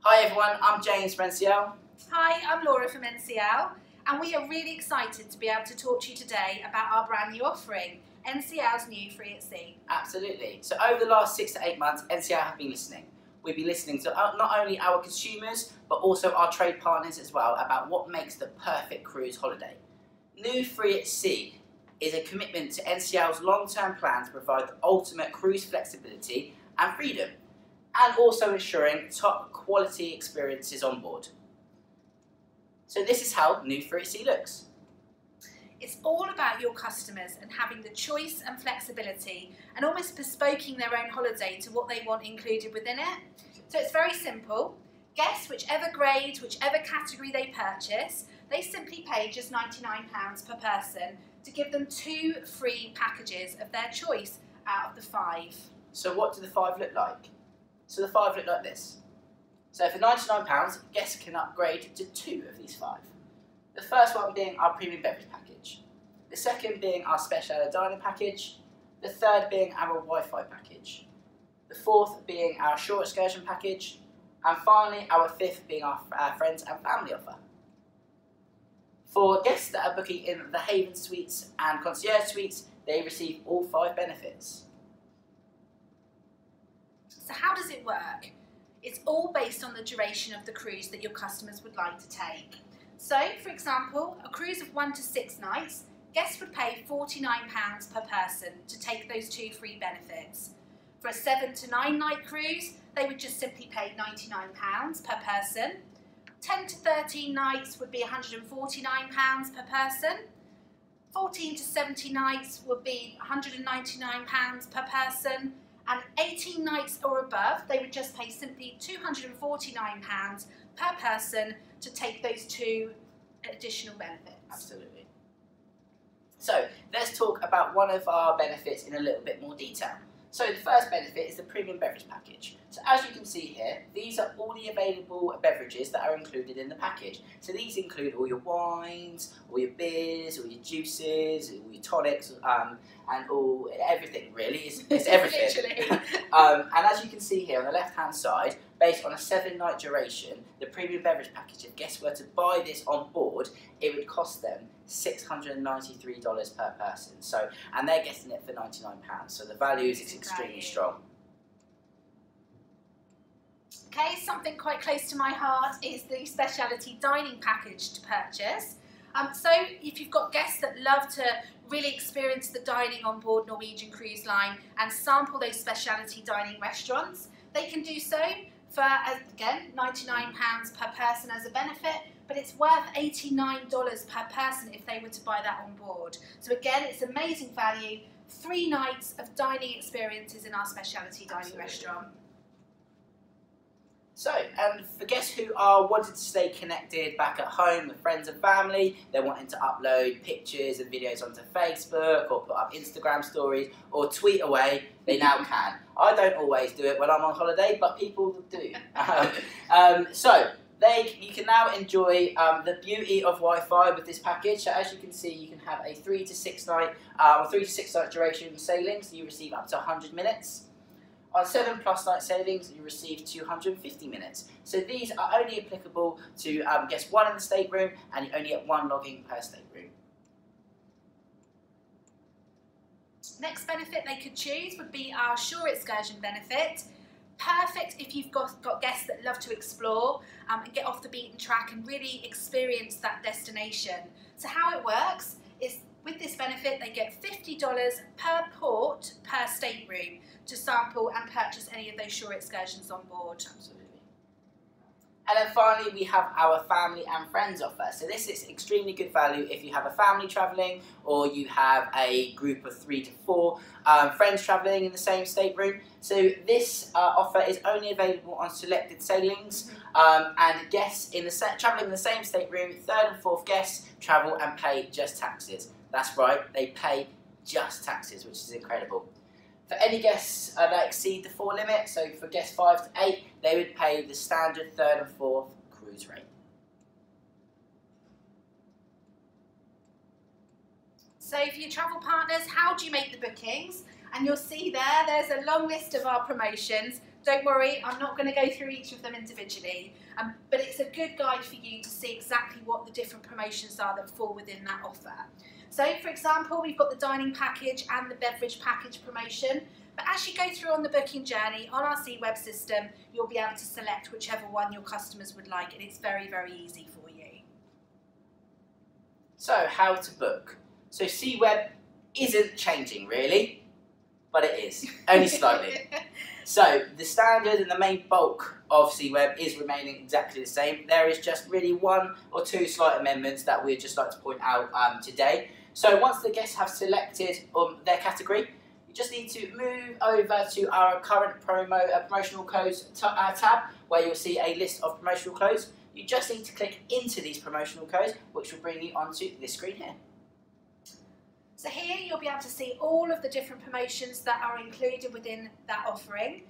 Hi everyone, I'm James from NCL. Hi, I'm Laura from NCL, and we are really excited to be able to talk to you today about our brand new offering, NCL's new Free at Sea. Absolutely. So over the last 6 to 8 months, NCL have been listening. We've been listening to not only our consumers, but also our trade partners as well about what makes the perfect cruise holiday. New Free at Sea is a commitment to NCL's long-term plan to provide the ultimate cruise flexibility and freedom, and also ensuring top quality experiences on board. So this is how New Free at Sea looks. It's all about your customers and having the choice and flexibility and almost bespoking their own holiday to what they want included within it. So it's very simple. Guests, whichever grade, whichever category they purchase, they simply pay just £99 per person to give them 2 free packages of their choice out of the 5. So what do the 5 look like? So the 5 look like this. So for £99, guests can upgrade to 2 of these 5. The first one being our premium beverage package. The second being our speciality dining package. The third being our Wi-Fi package. The fourth being our shore excursion package. And finally, our fifth being our friends and family offer. For guests that are booking in the Haven Suites and Concierge Suites, they receive all 5 benefits. So how does it work? It's all based on the duration of the cruise that your customers would like to take. So, for example, a cruise of 1 to 6 nights, guests would pay £49 per person to take those 2 free benefits. For a 7 to 9 night cruise, they would just simply pay £99 per person. 10 to 13 nights would be £149 per person. 14 to 70 nights would be £199 per person. And 18 nights or above, they would just pay simply £249 per person to take those 2 additional benefits. Absolutely. So let's talk about one of our benefits in a little bit more detail. So the first benefit is the premium beverage package. So as you can see here, these are all the available beverages that are included in the package. So these include all your wines, all your beers, all your juices, all your tonics, and everything really. It's everything. Literally. And as you can see here on the left-hand side, based on a 7-night duration, the premium beverage package, if guests were to buy this on board, it would cost them $693 per person. So, and they're getting it for £99. So the value is extremely strong. Okay, something quite close to my heart is the speciality dining package to purchase. So if you've got guests that love to really experience the dining on board Norwegian Cruise Line and sample those speciality dining restaurants, they can do so for, again, £99 per person as a benefit, but it's worth $89 per person if they were to buy that on board. So again, it's amazing value, 3 nights of dining experiences in our speciality dining restaurant. So, and for guests who are wanting to stay connected back at home with friends and family, they're wanting to upload pictures and videos onto Facebook or put up Instagram stories or tweet away, they now can. I don't always do it when I'm on holiday, but people do. You can now enjoy the beauty of Wi-Fi with this package. So as you can see, you can have a 3 to 6 night duration sailing, so you receive up to 100 minutes. On 7+ night sailings, you receive 250 minutes. So these are only applicable to guest 1 in the stateroom, and you only get 1 login per stateroom. Next benefit they could choose would be our shore excursion benefit. Perfect if you've got guests that love to explore and get off the beaten track and really experience that destination. So how it works is, with this benefit, they get $50 per port per stateroom to sample and purchase any of those shore excursions on board. Absolutely. And then finally, we have our family and friends offer. So this is extremely good value if you have a family travelling or you have a group of 3 to 4 friends travelling in the same stateroom. So this offer is only available on selected sailings, and guests travelling in the same stateroom, 3rd and 4th guests, travel and pay just taxes. That's right, they pay just taxes, which is incredible. For any guests that exceed the 4 limit, so for guests 5 to 8, they would pay the standard 3rd and 4th cruise rate. So for your travel partners, how do you make the bookings? And you'll see there's a long list of our promotions, Don't worry, I'm not going to go through each of them individually, but it's a good guide for you to see exactly what the different promotions are that fall within that offer. So, for example, we've got the dining package and the beverage package promotion, but as you go through on the booking journey on our C-Web system, you'll be able to select whichever one your customers would like, and it's very, very easy for you. So, how to book. So, C-Web isn't changing really, but it is, only slightly. So, the standard and the main bulk of C-Web is remaining exactly the same. There is just really one or two slight amendments that we'd just like to point out today. So, once the guests have selected their category, you just need to move over to our current promotional codes tab, where you'll see a list of promotional codes. You just need to click into these promotional codes, which will bring you onto this screen here. So here you'll be able to see all of the different promotions that are included within that offering.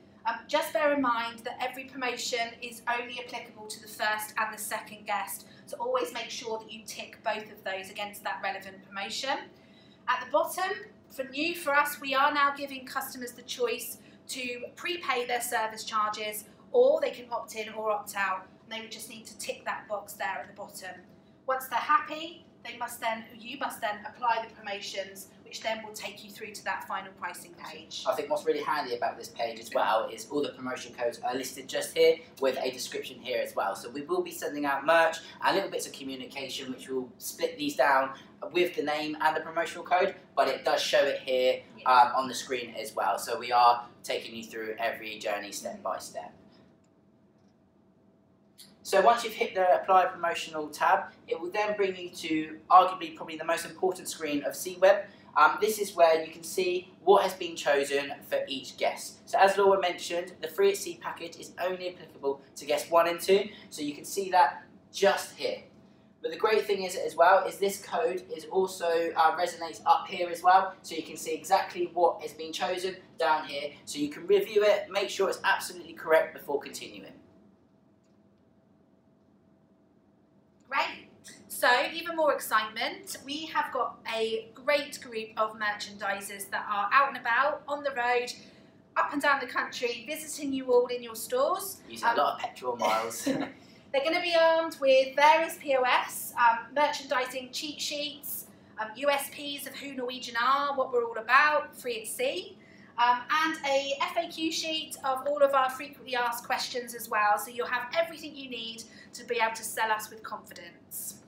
Just bear in mind that every promotion is only applicable to the first and the second guest, so always make sure that you tick both of those against that relevant promotion. At the bottom, for us, we are now giving customers the choice to prepay their service charges, or they can opt in or opt out, and they would just need to tick that box there at the bottom. Once they're happy, you must then apply the promotions, which then will take you through to that final pricing page. I think what's really handy about this page as well is all the promotion codes are listed just here with a description here as well. So we will be sending out merch and little bits of communication which will split these down with the name and the promotional code, but it does show it here on the screen as well. So we are taking you through every journey step by step. So once you've hit the Apply Promotional tab, it will then bring you to arguably probably the most important screen of C-Web. This is where you can see what has been chosen for each guest. So as Laura mentioned, the Free at Sea package is only applicable to guests 1 and 2, so you can see that just here. But the great thing is as well is this code is also resonates up here as well, so you can see exactly what has been chosen down here, so you can review it, make sure it's absolutely correct before continuing. Great. So, even more excitement, we have got a great group of merchandisers that are out and about, on the road, up and down the country, visiting you all in your stores. Using a lot of petrol miles. They're going to be armed with various POS, merchandising cheat sheets, USPs of who Norwegian are, what we're all about, Free at Sea, and a FAQ sheet of all of our frequently asked questions as well, so you'll have everything you need to be able to sell us with confidence.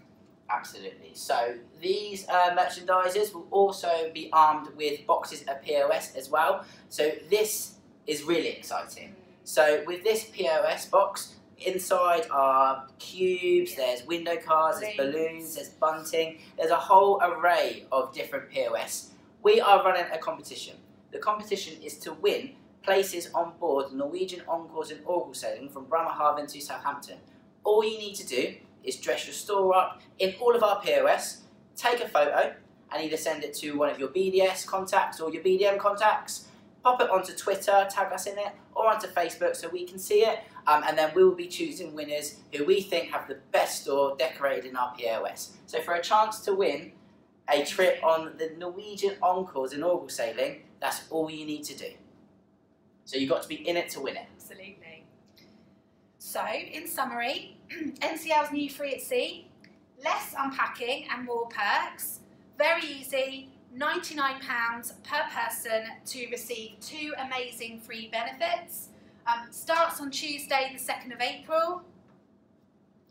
Absolutely. So these merchandisers will also be armed with boxes of POS as well. So this is really exciting. So with this POS box, inside are cubes, there's window cards, there's balloons, there's bunting, there's a whole array of different POS. We are running a competition. The competition is to win places on board the Norwegian Encores and Orgel sailing from Bremerhaven to Southampton. All you need to do is dress your store up in all of our POS, take a photo and either send it to one of your BDS contacts or your BDM contacts, pop it onto Twitter, tag us in it, or onto Facebook so we can see it, and then we will be choosing winners who we think have the best store decorated in our POS. So for a chance to win a trip on the Norwegian Encores and Orgel sailing, that's all you need to do. So you've got to be in it to win it. Absolutely. So, in summary, NCL's new Free at Sea, less unpacking and more perks, very easy, £99 per person to receive 2 amazing free benefits. Starts on Tuesday the 2nd of April.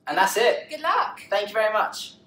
And that's it. Good luck. Thank you very much.